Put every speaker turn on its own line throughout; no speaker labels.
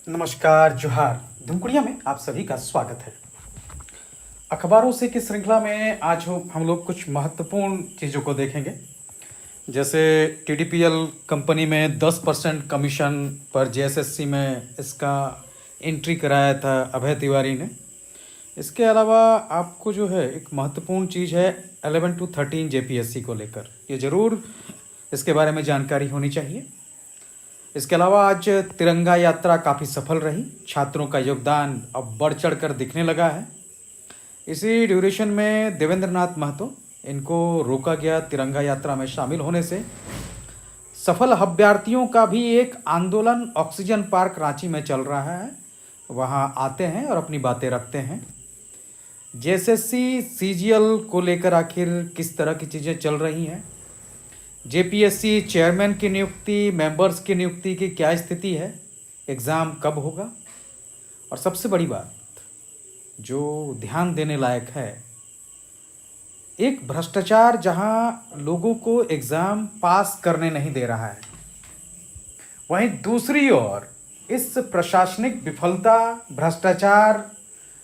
नमस्कार, जोहार। धुमकुड़िया में आप सभी का स्वागत है। अखबारों से की श्रृंखला में आज हम लोग कुछ महत्वपूर्ण चीज़ों को देखेंगे। जैसे टीडीपीएल कंपनी में 10% कमीशन पर जेएसएससी में इसका एंट्री कराया था अभय तिवारी ने। इसके अलावा आपको जो है एक महत्वपूर्ण चीज़ है 11 to 13 जेपीएससी को लेकर, ये ज़रूर इसके बारे में जानकारी होनी चाहिए। इसके अलावा आज तिरंगा यात्रा काफ़ी सफल रही। छात्रों का योगदान अब बढ़ चढ़ कर दिखने लगा है। इसी ड्यूरेशन में देवेंद्र नाथ महतो, इनको रोका गया तिरंगा यात्रा में शामिल होने से। सफल अभ्यर्थियों का भी एक आंदोलन ऑक्सीजन पार्क रांची में चल रहा है। वहाँ आते हैं और अपनी बातें रखते हैं। जेएसएससी सीजीएल को लेकर आखिर किस तरह की चीज़ें चल रही हैं, जेपीएससी चेयरमैन की नियुक्ति, मेंबर्स की नियुक्ति की क्या स्थिति है, एग्ज़ाम कब होगा, और सबसे बड़ी बात जो ध्यान देने लायक है, एक भ्रष्टाचार जहां लोगों को एग्ज़ाम पास करने नहीं दे रहा है, वहीं दूसरी ओर इस प्रशासनिक विफलता, भ्रष्टाचार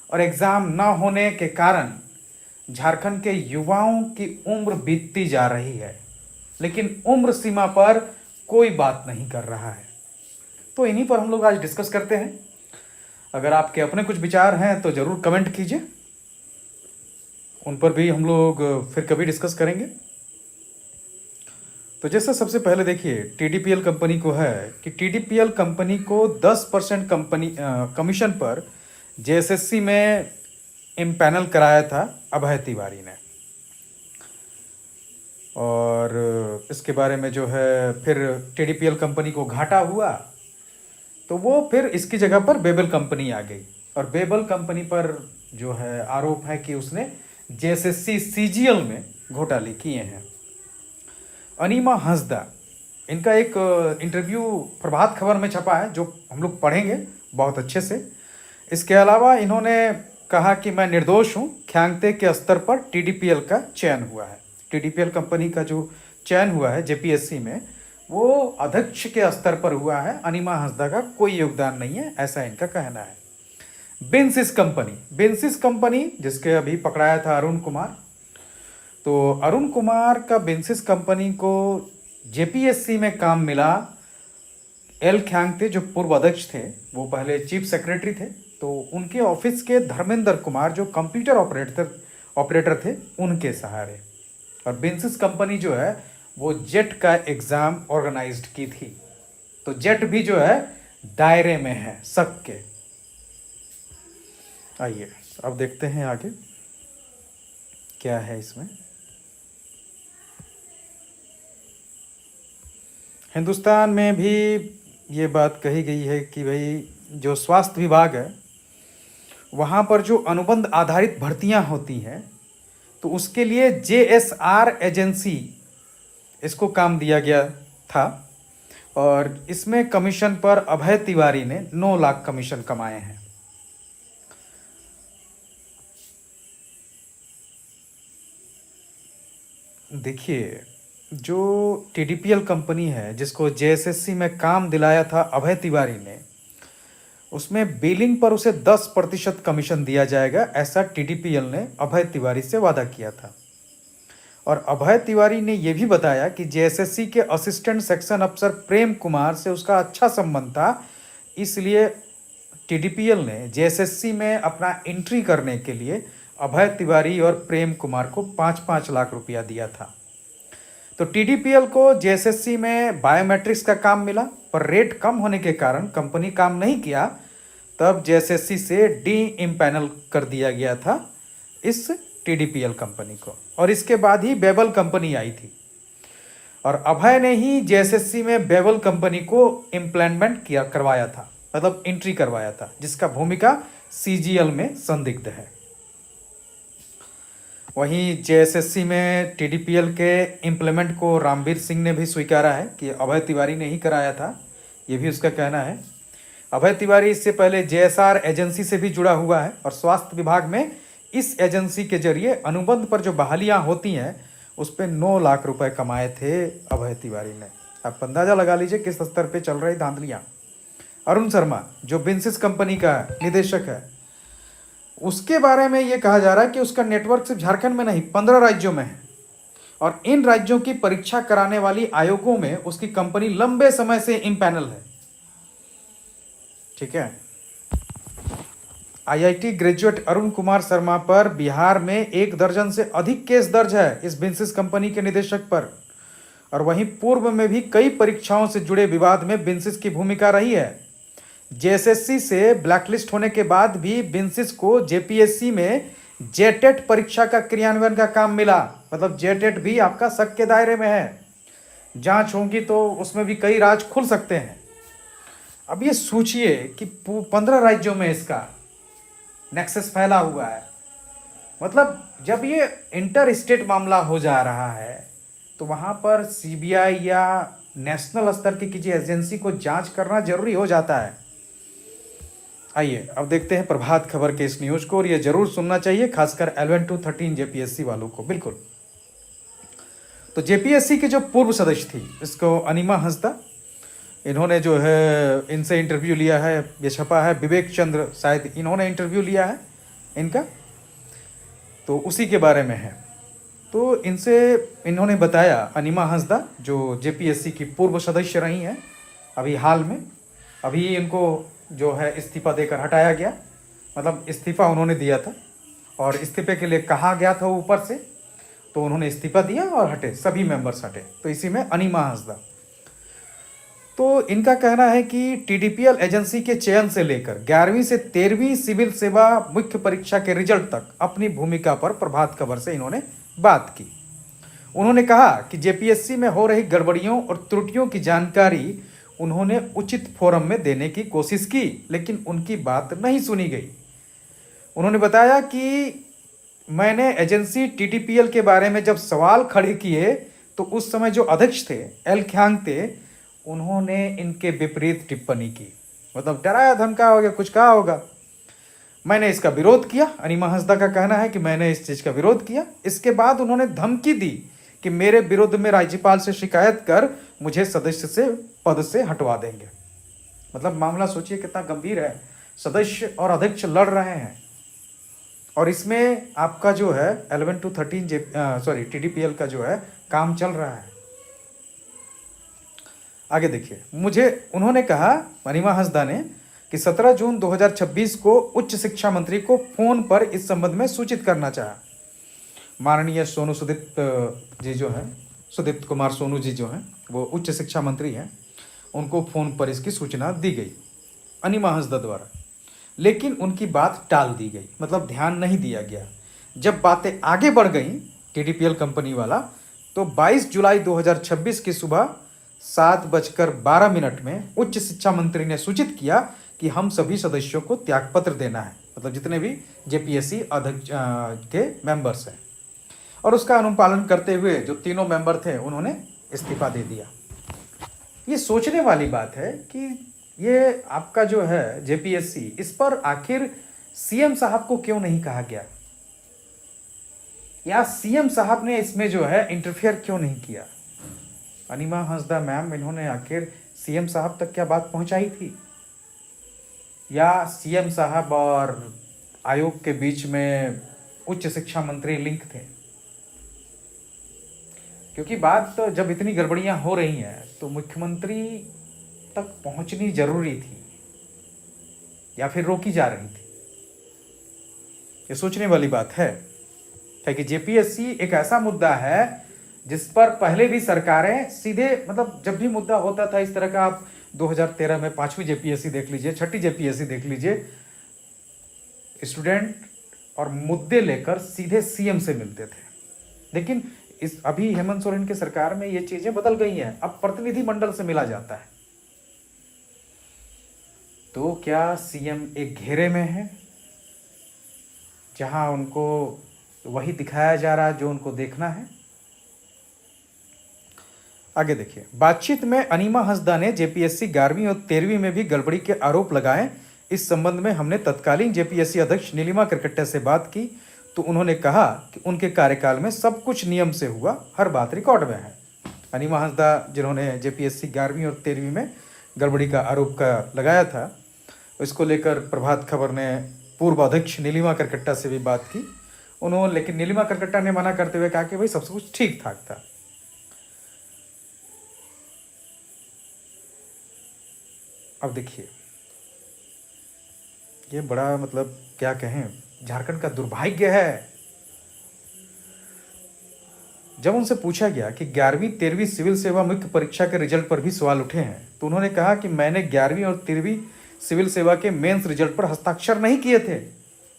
और एग्ज़ाम न होने के कारण झारखंड के युवाओं की उम्र बीतती जा रही है, लेकिन उम्र सीमा पर कोई बात नहीं कर रहा है। तो इन्हीं पर हम लोग आज डिस्कस करते हैं। अगर आपके अपने कुछ विचार हैं तो ज़रूर कमेंट कीजिए, उन पर भी हम लोग फिर कभी डिस्कस करेंगे। तो जैसे सबसे पहले देखिए, टीडीपीएल कंपनी को है कि टीडीपीएल कंपनी को 10% कमीशन पर जेएसएससी में इम्पैनल कराया था अभय तिवारी ने, और इसके बारे में जो है फिर टीडीपीएल कंपनी को घाटा हुआ, तो वो फिर इसकी जगह पर बेबल कंपनी आ गई। और बेबल कंपनी पर जो है आरोप है कि उसने जेएसएससी सीजीएल में घोटाले किए हैं। अनीमा हंसदा, इनका एक इंटरव्यू प्रभात खबर में छपा है, जो हम लोग पढ़ेंगे बहुत अच्छे से। इसके अलावा इन्होंने कहा कि मैं निर्दोष हूँ, ख्यांगते के स्तर पर टीडीपीएल का चयन हुआ है। टीडीपीएल कंपनी का जो चयन हुआ है जेपीएससी में, वो अध्यक्ष के स्तर पर हुआ है। अनीमा हंसदा का कोई योगदान नहीं है, ऐसा इनका कहना है। बेंसिस कंपनी जिसके अभी पकड़ाया था अरुण कुमार, तो अरुण कुमार का बेंसिस कंपनी को जेपीएससी में काम मिला। एल ख्यांगते जो पूर्व अध्यक्ष थे, वो पहले चीफ सेक्रेटरी थे, तो उनके ऑफिस के धर्मेंद्र कुमार जो कंप्यूटर ऑपरेटर थे, उनके सहारे। और बेंसिस कंपनी जो है वो जेट का एग्ज़ाम ऑर्गेनाइज्ड की थी, तो जेट भी जो है दायरे में है शक के। आइए अब देखते हैं आगे क्या है इसमें। हिंदुस्तान में भी ये बात कही गई है कि भाई जो स्वास्थ्य विभाग है, वहाँ पर जो अनुबंध आधारित भर्तियाँ होती हैं, तो उसके लिए जेएसआर एजेंसी इसको काम दिया गया था, और इसमें कमीशन पर अभय तिवारी ने 9 लाख कमीशन कमाए हैं। देखिए, जो टीडीपीएल कंपनी है जिसको जेएसएससी में काम दिलाया था अभय तिवारी ने, उसमें बिलिंग पर उसे 10% कमीशन दिया जाएगा, ऐसा टीडीपीएल ने अभय तिवारी से वादा किया था। और अभय तिवारी ने यह भी बताया कि जेएसएससी के असिस्टेंट सेक्शन अफसर प्रेम कुमार से उसका अच्छा संबंध था, इसलिए टीडीपीएल ने जेएसएससी में अपना एंट्री करने के लिए अभय तिवारी और प्रेम कुमार को 5-5 लाख रुपया दिया था। तो टीडीपीएल को जेएसएससी में बायोमेट्रिक्स का काम मिला, पर रेट कम होने के कारण कंपनी काम नहीं किया। तब जेएसएससी से डी इम्पैनल कर दिया गया था इस टीडीपीएल कंपनी को, और इसके बाद ही बेबल कंपनी आई थी। और अभय ने ही जेएसएससी में बेबल कंपनी को इम्प्लैंटमेंट करवाया था, मतलब एंट्री करवाया था, जिसका भूमिका सीजीएल में संदिग्ध है। वहीं जेएसएससी में टीडीपीएल के इम्प्लीमेंट को रामवीर सिंह ने भी स्वीकारा है कि अभय तिवारी ने ही कराया था, ये भी उसका कहना है। अभय तिवारी इससे पहले जेएसआर एजेंसी से भी जुड़ा हुआ है, और स्वास्थ्य विभाग में इस एजेंसी के जरिए अनुबंध पर जो बहालियाँ होती हैं, उस पर 9 लाख रुपए कमाए थे अभय तिवारी ने। आप अंदाज़ा लगा लीजिए किस स्तर पे चल रही धांधलियाँ। अरुण शर्मा जो बिन्सिस कंपनी का निदेशक है, उसके बारे में ये कहा जा रहा है कि उसका नेटवर्क सिर्फ झारखंड में नहीं 15 राज्यों में है और इन राज्यों की परीक्षा कराने वाली आयोगों में उसकी कंपनी लंबे समय से इम्पैनल है। ठीक है। आईआईटी ग्रेजुएट अरुण कुमार शर्मा पर बिहार में 1 दर्जन से अधिक केस दर्ज है इस बिन्सिस कंपनी के निदेशक पर। और वहीं पूर्व में भी कई परीक्षाओं से जुड़े विवाद में बिन्सिस की भूमिका रही है। जेएसएससी से ब्लैकलिस्ट होने के बाद भी बिन्सिस को जेपीएससी में जेटेट परीक्षा का क्रियान्वयन का काम मिला। मतलब जेटेट भी आपका शक के दायरे में है, जांच होगी तो उसमें भी कई राज खुल सकते हैं। अब ये सोचिए कि 15 राज्यों में इसका नेक्सस फैला हुआ है। मतलब जब ये इंटर स्टेट मामला हो जा रहा है तो वहाँ पर सीबीआई या नेशनल स्तर की किसी एजेंसी को जांच करना जरूरी हो जाता है। आइए अब देखते हैं प्रभात खबर के इस न्यूज को, और ये जरूर सुनना चाहिए खासकर 11 to 13 जेपीएससी वालों को। बिल्कुल। तो जेपीएससी के जो पूर्व सदस्य थी, इसको अनिमा हंसदा, इन्होंने जो है इनसे इंटरव्यू लिया है, ये छपा है, विवेक चंद्र शायद इन्होंने इंटरव्यू लिया है इनका, तो उसी के बारे में है। तो इनसे इन्होंने बताया, अनिमा हंसदा जो जेपीएससी की पूर्व सदस्य रही हैं, अभी हाल में अभी इनको जो है इस्तीफा देकर हटाया गया। मतलब इस्तीफा उन्होंने दिया था और इस्तीफे के लिए कहा गया था ऊपर से, तो उन्होंने इस्तीफा दिया और हटे, सभी मेंबर्स हटे। तो इसी में अनिमा हंसदा, तो इनका कहना है कि टीडीपीएल एजेंसी के चयन से लेकर 11वीं से 13वीं सिविल सेवा मुख्य परीक्षा के रिजल्ट तक अपनी भूमिका पर प्रभात खबर से इन्होंने बात की। उन्होंने कहा कि जेपीएससी में हो रही गड़बड़ियों और त्रुटियों की जानकारी उन्होंने उचित फोरम में देने की कोशिश की, लेकिन उनकी बात नहीं सुनी गई। उन्होंने बताया कि मैंने एजेंसी टीडीपीएल के बारे में जब सवाल खड़े किए तो उस समय जो अध्यक्ष थे एल ख्यांगते, उन्होंने इनके विपरीत टिप्पणी की। मतलब डराया धमकाया होगा, कुछ कहा होगा। मैंने इसका विरोध किया। अनिमा हंसदा का कहना है कि मैंने इस चीज़ का विरोध किया। इसके बाद उन्होंने धमकी दी कि मेरे विरुद्ध में राज्यपाल से शिकायत कर मुझे सदस्य से पद से हटवा देंगे। मतलब मामला सोचिए कितना गंभीर है। सदस्य और अध्यक्ष लड़ रहे हैं और इसमें आपका जो है 11 to 13 टीडीपीएल का जो है काम चल रहा है। आगे देखिए, उन्होंने कहा, अनिमा हंसदा ने, कि 17 जून 2026 को उच्च शिक्षा मंत्री को फोन पर इस संबंध में सूचित करना चाहा। माननीय सुदीप्त कुमार सोनू जी जो हैं, वो उच्च शिक्षा मंत्री हैं, उनको फोन पर इसकी सूचना दी गई अनिमा हंसदा द्वारा, लेकिन उनकी बात टाल दी गई। मतलब ध्यान नहीं दिया गया। जब बातें आगे बढ़ गई टीडीपीएल कंपनी वाला, तो 22 जुलाई 2026 की सुबह 7:12 में उच्च शिक्षा मंत्री ने सूचित किया कि हम सभी सदस्यों को त्यागपत्र देना है। मतलब जितने भी जेपीएससी अध्यक्ष के मेंबर्स हैं, और उसका अनुपालन करते हुए जो तीनों मेंबर थे उन्होंने इस्तीफा दे दिया। ये सोचने वाली बात है कि ये आपका जो है जेपीएससी, इस पर आखिर सीएम साहब को क्यों नहीं कहा गया, या सीएम साहब ने इसमें जो है इंटरफेयर क्यों नहीं किया। अनिमा हंसदा मैम, इन्होंने आखिर सीएम साहब तक क्या बात पहुंचाई थी, या सीएम साहब और आयोग के बीच में उच्च शिक्षा मंत्री लिंक थे? क्योंकि बात तो जब इतनी गड़बड़ियां हो रही हैं तो मुख्यमंत्री तक पहुंचनी जरूरी थी, या फिर रोकी जा रही थी। ये सोचने वाली बात है कि जेपीएससी एक ऐसा मुद्दा है जिस पर पहले भी सरकारें सीधे, मतलब जब भी मुद्दा होता था इस तरह का, आप 2013 में 5वीं जेपीएससी देख लीजिए, 6ठी जेपीएससी देख लीजिए, स्टूडेंट और मुद्दे लेकर सीधे सीएम से मिलते थे। लेकिन अभी हेमंत सोरेन की सरकार में ये चीजें बदल गई हैं। अब प्रतिनिधि मंडल से मिला जाता है। तो क्या सीएम एक घेरे में है जहां उनको वही दिखाया जा रहा है जो उनको देखना है? आगे देखिए, बातचीत में अनिमा हंसदा ने जेपीएससी 11वीं और 13वीं में भी गड़बड़ी के आरोप लगाए। इस संबंध में हमने तत्कालीन जेपीएससी अध्यक्ष नीलिमा करकट्टे से बात की, तो उन्होंने कहा कि उनके कार्यकाल में सब कुछ नियम से हुआ, हर बात रिकॉर्ड में है। अनिमा हंसदा जिन्होंने जेपीएससी 11वीं और 13वीं में गड़बड़ी का आरोप का लगाया था। इसको लेकर प्रभात खबर ने पूर्व अध्यक्ष नीलिमा करकट्टा से भी बात की उन्होंने, लेकिन नीलिमा करकट्टा ने मना करते हुए कहा कि भाई सब कुछ ठीक ठाक था। अब देखिए, ये बड़ा मतलब क्या कहें, झारखंड का दुर्भाग्य है। जब उनसे पूछा गया कि 11वीं 13वीं सिविल सेवा मुख्य परीक्षा के रिजल्ट पर भी सवाल उठे हैं, तो उन्होंने कहा कि मैंने 11वीं और 13वीं सिविल सेवा के मेंस रिजल्ट पर हस्ताक्षर नहीं किए थे।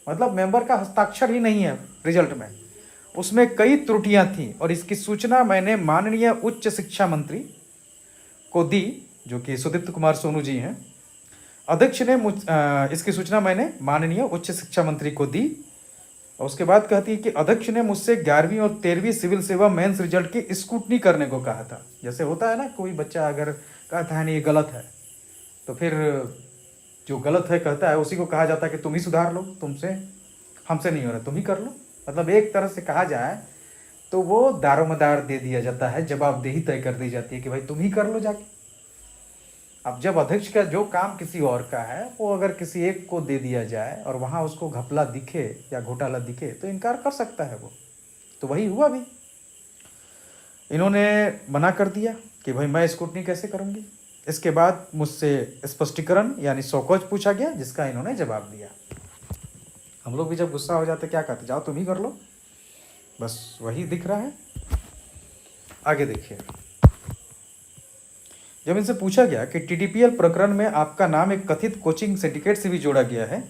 मतलब मेंबर का हस्ताक्षर ही नहीं है रिजल्ट में, उसमें कई त्रुटियां थीं और इसकी सूचना मैंने माननीय उच्च शिक्षा मंत्री को दी, जो कि सुदीप्त कुमार सोनू जी हैं। अध्यक्ष ने इसकी सूचना मैंने माननीय उच्च शिक्षा मंत्री को दी और उसके बाद कहती है कि अध्यक्ष ने मुझसे 11वीं और 13वीं सिविल सेवा मेंस रिजल्ट की स्क्रूटनी करने को कहा था। जैसे होता है ना, कोई बच्चा अगर कहता है नहीं ये गलत है, तो फिर जो गलत है कहता है उसी को कहा जाता है कि तुम ही सुधार लो, तुमसे हमसे नहीं हो रहा, तुम ही कर लो। मतलब एक तरह से कहा जाए तो वो दारोमदार दे दिया जाता है, जवाबदेही तय कर दी जाती है कि भाई तुम ही कर लो जाके। अब जब अध्यक्ष का जो काम किसी और का है वो अगर किसी एक को दे दिया जाए और वहाँ उसको घपला दिखे या घोटाला दिखे तो इनकार कर सकता है वो, तो वही हुआ भी। इन्होंने मना कर दिया कि भाई मैं स्क्रूटनी कैसे करूँगी। इसके बाद मुझसे स्पष्टीकरण यानी सौकोज पूछा गया, जिसका इन्होंने जवाब दिया। हम लोग भी जब गुस्सा हो जाते क्या कहते, जाओ तुम ही कर लो, बस वही दिख रहा है। आगे देखिए, जब इनसे पूछा गया कि टीडीपीएल प्रकरण में आपका नाम एक कथित कोचिंग सिंडिकेट से भी जोड़ा गया है,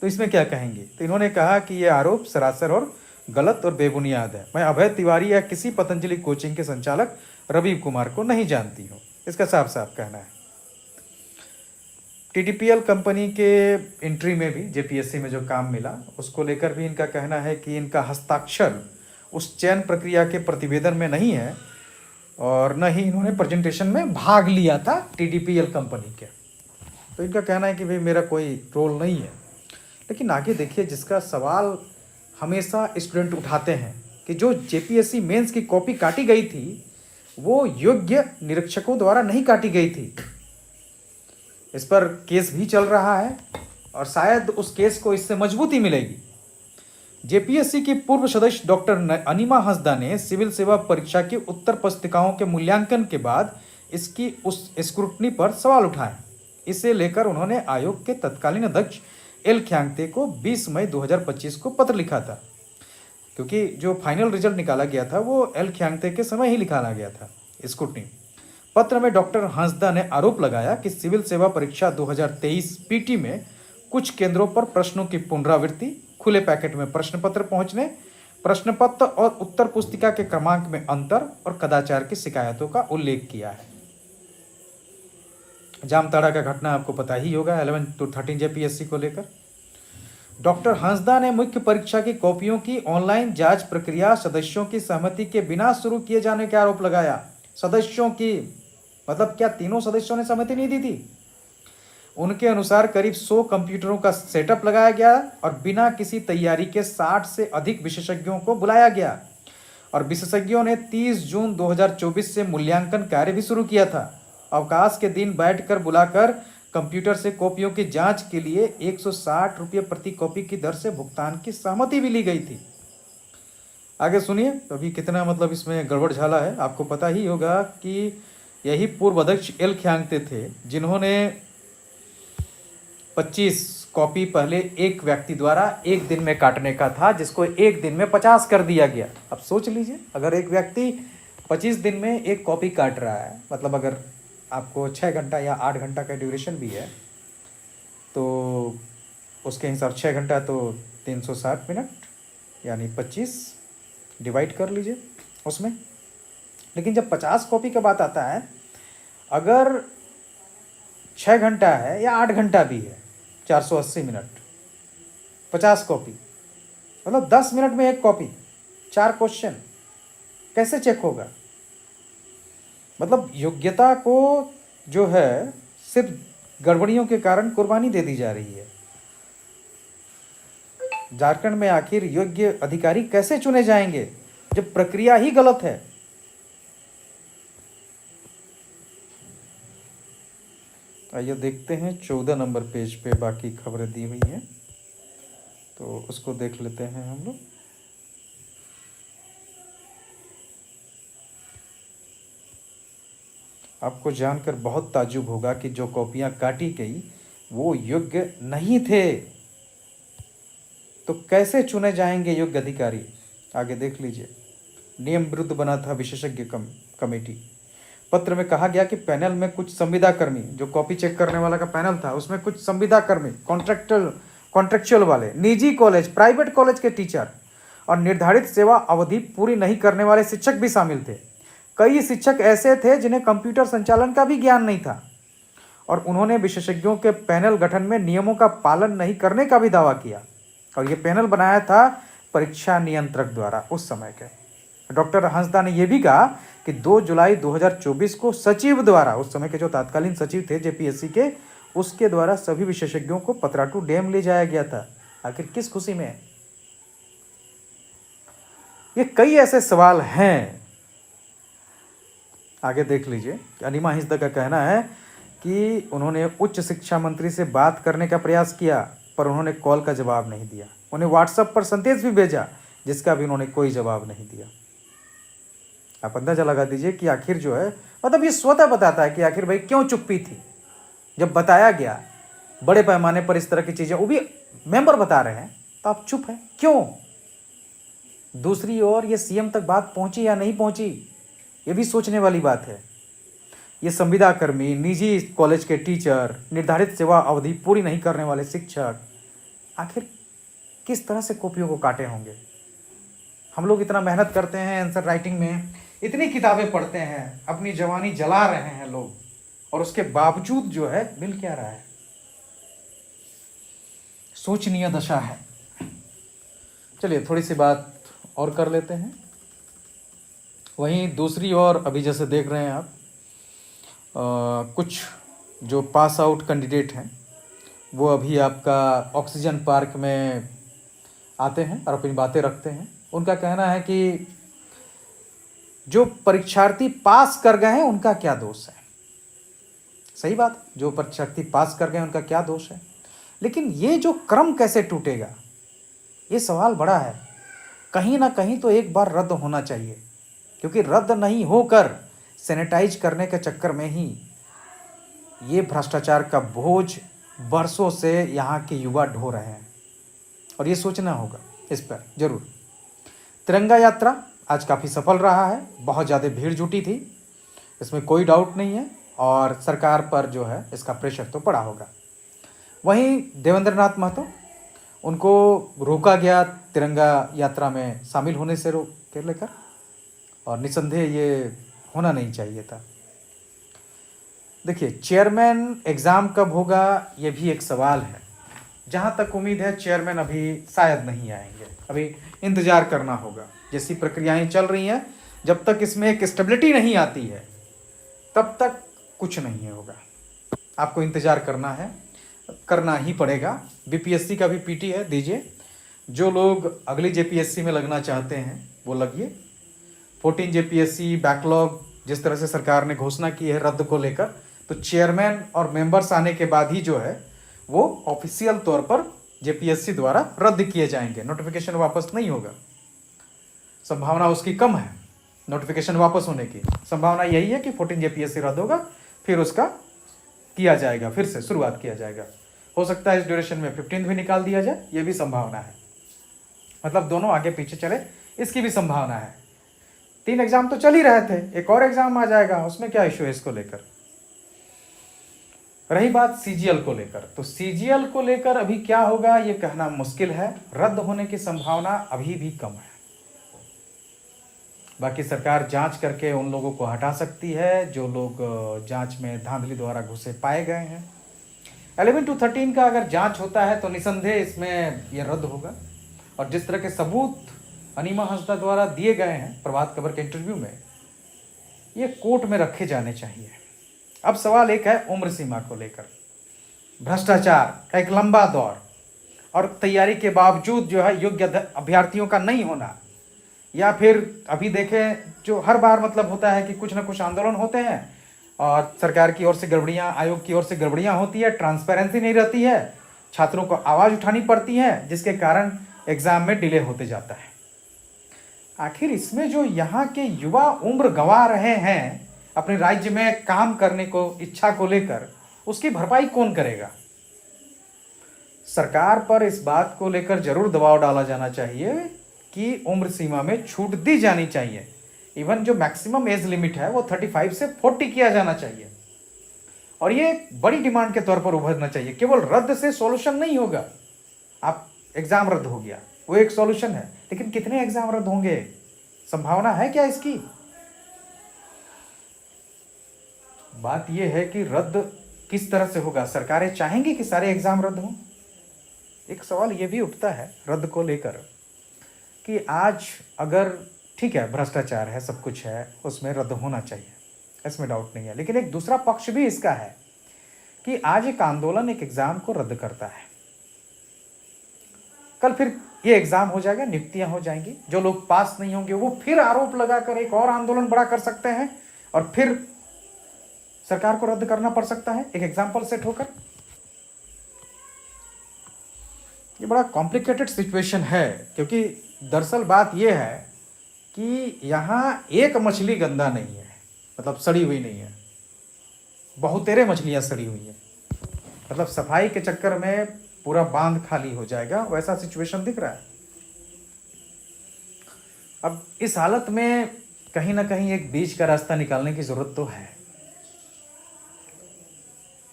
तो इसमें क्या कहेंगे, तो इन्होंने कहा कि यह आरोप सरासर और गलत और बेबुनियाद है। मैं अभय तिवारी या किसी पतंजलि कोचिंग के संचालक रवि कुमार को नहीं जानती हूँ, इसका साफ साफ कहना है। टीडीपीएल कंपनी के एंट्री में भी जेपीएससी में जो काम मिला उसको लेकर भी इनका कहना है कि इनका हस्ताक्षर उस चयन प्रक्रिया के प्रतिवेदन में नहीं है और न ही इन्होंने प्रेजेंटेशन में भाग लिया था टीडीपीएल कंपनी के। तो इनका कहना है कि भाई मेरा कोई रोल नहीं है। लेकिन आगे देखिए, जिसका सवाल हमेशा स्टूडेंट उठाते हैं कि जो जेपीएससी मेंस की कॉपी काटी गई थी वो योग्य निरीक्षकों द्वारा नहीं काटी गई थी। इस पर केस भी चल रहा है और शायद उस केस को इससे मजबूती मिलेगी। जेपीएससी की पूर्व सदस्य डॉक्टर अनिमा हंसदा ने सिविल सेवा परीक्षा की उत्तर पुस्तिकाओं के मूल्यांकन के बाद इसकी उस स्क्रूटनी पर सवाल उठाए। इसे लेकर उन्होंने आयोग के तत्कालीन अध्यक्ष एल ख्यांगते को 20 मई 2025 को पत्र लिखा था, क्योंकि जो फाइनल रिजल्ट निकाला गया था वो एल ख्यांगते के समय ही निकाला गया था स्क्रूटनी। पत्र में डॉक्टर हंसदा ने आरोप लगाया कि सिविल सेवा परीक्षा 2023 पीटी में कुछ केंद्रों पर प्रश्नों की पुनरावृत्ति, खुले पैकेट में प्रश्न पत्र पहुंचने, प्रश्न पत्र और उत्तर पुस्तिका के क्रमांक में अंतर और कदाचार की शिकायतों का उल्लेख किया है। जामताड़ा का घटना आपको पता ही होगा 11 to 13 जेपीएससी को लेकर। डॉक्टर हंसदा ने मुख्य परीक्षा की कॉपियों की ऑनलाइन जांच प्रक्रिया सदस्यों की सहमति के बिना शुरू किए जाने का आरोप लगाया। सदस्यों की मतलब क्या तीनों सदस्यों ने सहमति नहीं दी थी? उनके अनुसार करीब 100 कंप्यूटरों का सेटअप लगाया गया और बिना किसी तैयारी के 60 से अधिक विशेषज्ञों को बुलाया गया और विशेषज्ञों ने 30 जून 2024 से मूल्यांकन कार्य भी शुरू किया था। अवकाश के दिन बैठकर बुलाकर कंप्यूटर से कॉपियों की जांच के लिए 160 रुपये प्रति कॉपी की दर से भुगतान की सहमति भी ली गई थी। आगे सुनिए, अभी कितना मतलब इसमें गड़बड़ झाला है। आपको पता ही होगा कि यही पूर्व अध्यक्ष एल ख्यांगते थे जिन्होंने 25 कॉपी पहले एक व्यक्ति द्वारा एक दिन में काटने का था, जिसको एक दिन में 50 कर दिया गया। अब सोच लीजिए, अगर एक व्यक्ति 25 दिन में एक कॉपी काट रहा है, मतलब अगर आपको 6 घंटा या 8 घंटा का ड्यूरेशन भी है तो उसके हिसाब 6 घंटा तो 360 मिनट यानी 25 डिवाइड कर लीजिए उसमें। लेकिन जब 50 कॉपी का बात आता है, अगर 6 घंटा है या 8 घंटा भी है, 480 मिनट, 50 कॉपी मतलब 10 मिनट में एक कॉपी, 4 क्वेश्चन, कैसे चेक होगा? मतलब योग्यता को जो है सिर्फ गड़बड़ियों के कारण कुर्बानी दे दी जा रही है। झारखंड में आखिर योग्य अधिकारी कैसे चुने जाएंगे जब प्रक्रिया ही गलत है? आइए देखते हैं 14 नंबर पेज पे बाकी खबरें दी हुई हैं, तो उसको देख लेते हैं हम लोग। आपको जानकर बहुत ताज्जुब होगा कि जो कॉपियां काटी गई वो योग्य नहीं थे, तो कैसे चुने जाएंगे योग्य अधिकारी? आगे देख लीजिए। नियम विरुद्ध बना था विशेषज्ञ कमेटी। पत्र में कहा गया कि पैनल में कुछ संविदा कर्मी, जो कॉपी चेक करने वाला का पैनल था उसमें कुछ संविदा कर्मी, कॉन्ट्रेक्चुअल वाले, निजी कॉलेज, प्राइवेट कॉलेज के टीचर और निर्धारित सेवा अवधि पूरी नहीं करने वाले शिक्षक भी शामिल थे। कई शिक्षक ऐसे थे जिन्हें कंप्यूटर संचालन का भी ज्ञान नहीं था और उन्होंने विशेषज्ञों के पैनल गठन में नियमों का पालन नहीं करने का भी दावा किया। और ये पैनल बनाया था परीक्षा नियंत्रक द्वारा उस समय के। डॉक्टर हंसदा ने यह भी कहा कि 2 जुलाई 2024 को सचिव द्वारा, उस समय के जो तत्कालीन सचिव थे जेपीएससी के, उसके द्वारा सभी विशेषज्ञों को पतरातू डैम ले जाया गया था। आखिर किस खुशी में? ये कई ऐसे सवाल हैं। आगे देख लीजिए। अनिमा हंसदा का कहना है कि उन्होंने उच्च शिक्षा मंत्री से बात करने का प्रयास किया पर उन्होंने कॉल का जवाब नहीं दिया। उन्हें व्हाट्सएप पर संदेश भी भेजा जिसका भी उन्होंने कोई जवाब नहीं दिया। आप अंदाजा लगा दीजिए कि आखिर जो है, मतलब ये स्वतः बताता है कि आखिर भाई क्यों चुप्पी थी। जब बताया गया बड़े पैमाने पर इस तरह की चीजें, वो भी मेंबर बता रहे हैं, तो आप चुप हैं क्यों? दूसरी ओर ये सीएम तक बात पहुंची या नहीं पहुंची, ये भी सोचने वाली बात है। ये संविदा कर्मी, निजी कॉलेज के टीचर, निर्धारित सेवा अवधि पूरी नहीं करने वाले शिक्षक आखिर किस तरह से कॉपियों को काटे होंगे? हम लोग इतना मेहनत करते हैं आंसर राइटिंग में, इतनी किताबें पढ़ते हैं, अपनी जवानी जला रहे हैं लोग, और उसके बावजूद जो है मिल क्या रहा है? सोचनीय दशा है। चलिए थोड़ी सी बात और कर लेते हैं। वहीं दूसरी ओर अभी जैसे देख रहे हैं आप, कुछ जो पास आउट कैंडिडेट हैं वो अभी आपका ऑक्सीजन पार्क में आते हैं और अपनी बातें रखते हैं। उनका कहना है कि जो परीक्षार्थी पास कर गए हैं उनका क्या दोष है। सही बात, जो परीक्षार्थी पास कर गए उनका क्या दोष है, लेकिन ये जो क्रम कैसे टूटेगा, ये सवाल बड़ा है। कहीं ना कहीं तो एक बार रद्द होना चाहिए, क्योंकि रद्द नहीं होकर सैनिटाइज करने के चक्कर में ही ये भ्रष्टाचार का बोझ बरसों से यहाँ के युवा ढो रहे हैं, और ये सोचना होगा इस पर जरूर। तिरंगा यात्रा आज काफ़ी सफल रहा है, बहुत ज़्यादा भीड़ जुटी थी, इसमें कोई डाउट नहीं है, और सरकार पर जो है इसका प्रेशर तो पड़ा होगा। वहीं देवेंद्र नाथ महतो, उनको रोका गया तिरंगा यात्रा में शामिल होने से रोक के लेकर, और निसंदेह ये होना नहीं चाहिए था। देखिए, चेयरमैन एग्ज़ाम कब होगा ये भी एक सवाल है। जहाँ तक उम्मीद है चेयरमैन अभी शायद नहीं आएंगे, अभी इंतज़ार करना होगा। जैसी प्रक्रियाएं चल रही हैं, जब तक इसमें एक स्टेबिलिटी नहीं आती है तब तक कुछ नहीं होगा। आपको इंतज़ार करना है, करना ही पड़ेगा। बीपीएससी का भी पीटी है, दीजिए। जो लोग अगली जेपीएससी में लगना चाहते हैं वो लगिए। 14 जेपीएससी बैकलॉग जिस तरह से सरकार ने घोषणा की है रद्द को लेकर, तो चेयरमैन और मेंबर्स आने के बाद ही जो है वो ऑफिशियल तौर पर जेपीएससी द्वारा रद्द किए जाएंगे। नोटिफिकेशन वापस नहीं होगा, संभावना उसकी कम है। नोटिफिकेशन वापस होने की संभावना यही है कि 14 जेपीएससी रद्द होगा, फिर उसका किया जाएगा, फिर से शुरुआत किया जाएगा। हो सकता है इस ड्यूरेशन में 15 भी निकाल दिया जाए, ये भी संभावना है। मतलब दोनों आगे पीछे चले, इसकी भी संभावना है। 3 एग्जाम तो चल ही रहे थे, एक और एग्जाम आ जाएगा, उसमें क्या इशू है इसको लेकर। रही बात सीजीएल को लेकर, तो सीजीएल को लेकर अभी क्या होगा ये कहना मुश्किल है। रद्द होने की संभावना अभी भी कम है। बाकी सरकार जांच करके उन लोगों को हटा सकती है जो लोग जांच में धांधली द्वारा घुसे पाए गए हैं। 11 to 13 का अगर जांच होता है तो निसंदेह इसमें यह रद्द होगा। और जिस तरह के सबूत अनिमा हंसदा द्वारा दिए गए हैं प्रभात खबर के इंटरव्यू में, ये कोर्ट में रखे जाने चाहिए। अब सवाल एक है उम्र सीमा को लेकर। भ्रष्टाचार का एक लंबा दौर और तैयारी के बावजूद जो है योग्य अभ्यर्थियों का नहीं होना, या फिर अभी देखें जो हर बार मतलब होता है कि कुछ ना कुछ आंदोलन होते हैं और सरकार की ओर से गड़बड़ियाँ, आयोग की ओर से गड़बड़ियाँ होती है, ट्रांसपेरेंसी नहीं रहती है, छात्रों को आवाज़ उठानी पड़ती है, जिसके कारण एग्ज़ाम में डिले होते जाता है। आखिर इसमें जो यहाँ के युवा उम्र गंवा रहे हैं अपने राज्य में काम करने को इच्छा को लेकर, उसकी भरपाई कौन करेगा? सरकार पर इस बात को लेकर जरूर दबाव डाला जाना चाहिए कि उम्र सीमा में छूट दी जानी चाहिए। इवन जो मैक्सिमम एज लिमिट है वो 35 से 40 किया जाना चाहिए। और ये बड़ी डिमांड के तौर पर उभरना चाहिए। केवल रद्द से सॉल्यूशन नहीं होगा। आप एग्जाम रद्द हो गया, वो एक सॉल्यूशन है, लेकिन कितने एग्जाम रद्द होंगे? संभावना है क्या इसकी? बात यह है कि रद्द किस तरह से होगा? सरकारें चाहेंगी कि सारे एग्जाम रद्द हों? एक सवाल ये भी उठता है रद्द को लेकर कि आज अगर ठीक है, भ्रष्टाचार है, सब कुछ है, उसमें रद्द होना चाहिए, इसमें डाउट नहीं है, लेकिन एक दूसरा पक्ष भी इसका है कि आज एक आंदोलन एक एग्जाम को रद्द करता है, कल फिर ये एग्जाम हो जाएगा, नियुक्तियां हो जाएंगी, जो लोग पास नहीं होंगे वो फिर आरोप लगाकर एक और आंदोलन बड़ा कर सकते हैं और फिर सरकार को रद्द करना पड़ सकता है एक एग्जाम्पल सेट होकर। ये बड़ा कॉम्प्लिकेटेड सिचुएशन है, क्योंकि दरअसल बात यह है कि यहाँ एक मछली गंदा नहीं है, मतलब सड़ी हुई नहीं है, बहुतेरे मछलियाँ सड़ी हुई हैं, मतलब सफाई के चक्कर में पूरा बांध खाली हो जाएगा, वैसा सिचुएशन दिख रहा है। अब इस हालत में कहीं ना कहीं एक बीच का रास्ता निकालने की ज़रूरत तो है,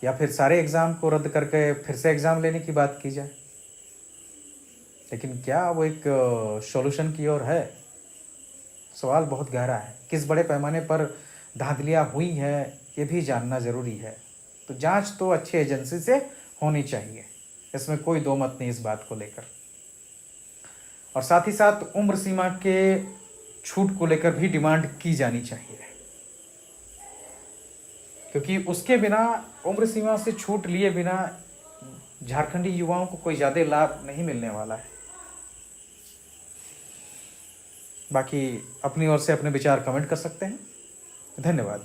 या फिर सारे एग्ज़ाम को रद्द करके फिर से एग्ज़ाम लेने की बात की जाए, लेकिन क्या वो एक सॉल्यूशन की ओर है? सवाल बहुत गहरा है। किस बड़े पैमाने पर धांधलियाँ हुई है ये भी जानना ज़रूरी है। तो जांच तो अच्छी एजेंसी से होनी चाहिए, इसमें कोई दो मत नहीं इस बात को लेकर। और साथ ही साथ उम्र सीमा के छूट को लेकर भी डिमांड की जानी चाहिए, क्योंकि उसके बिना, उम्र सीमा से छूट लिए बिना झारखंडी युवाओं को कोई ज़्यादा लाभ नहीं मिलने वाला है। बाकी अपनी ओर से अपने विचार कमेंट कर सकते हैं। धन्यवाद।